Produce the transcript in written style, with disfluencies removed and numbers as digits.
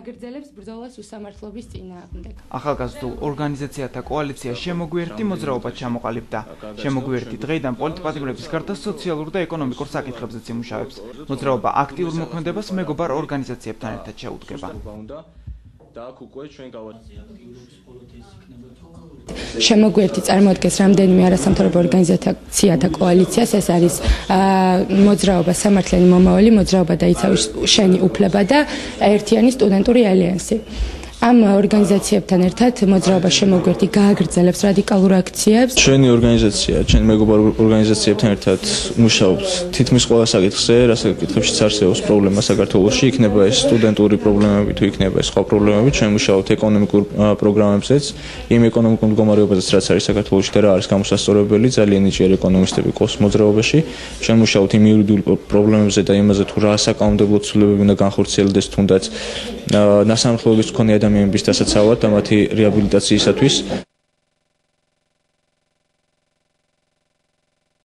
გააგრძელებს ბრძოლას უსამართლობის წინააღმდეგ. ახალგაზრდულ ორგანიზაციათა კოალიცია შემოგვიერთდი მოძრაობა ჩამოყალიბდა. შემოგვიერთდი დღეიდან პოლიტპატიმრების გარდა სოციალურ და ეკონომიკურ საკითხებზეც იმუშავებს. მოძრაობა აქტიურ მოქმედებას მეგობარ ორგანიზაციებთან ერთად შეუდგება. შემოგვიერთდი წარმოადგენს რამდენიმე არასამთავრობო ორგანიზაციათა კოალიციას, ეს არის მოძრაობა სამართლიანი მომავალი, მოძრაობა დაიცავი შენი უფლება და ერთიანი სტუდენტური ალიანსი. ამ ორგანიზაციებთან ერთად მოძრაობა შემოგვიერთდი გააგრძელებს რადიკალურ აქციებს. ჩვენი ორგანიზაცია, ჩვენ მეგობარ ორგანიზაციებთან ერთად მუშაობს თითქმის ყველა საკითხზე, რა საკითხებშიც არსებობს პრობლემა საქართველოში, იქნება ეს სტუდენტური პრობლემები თუ იქნება ეს სხვა პრობლემები, ჩვენ მუშაობთ ეკონომიკურ პროგრამებზეც, იმ ეკონომიკურ მდგომარეობაზეც, რაც არის საქართველოში და რა არის გამოსასწორებელი, ძალიან ნიჭიერი ეკონომისტები ყავს მოძრაობაში. ჩვენ მუშაობთ იმ იურიდიულ პრობლემებზე და იმაზე თუ რა საკანონმდებლო ცვლილებები უნდა განხორციელდეს თუნდაც ნასამართლობის მქონე ადამიანების დასაცავად და მათი რეაბილიტაციისათვის.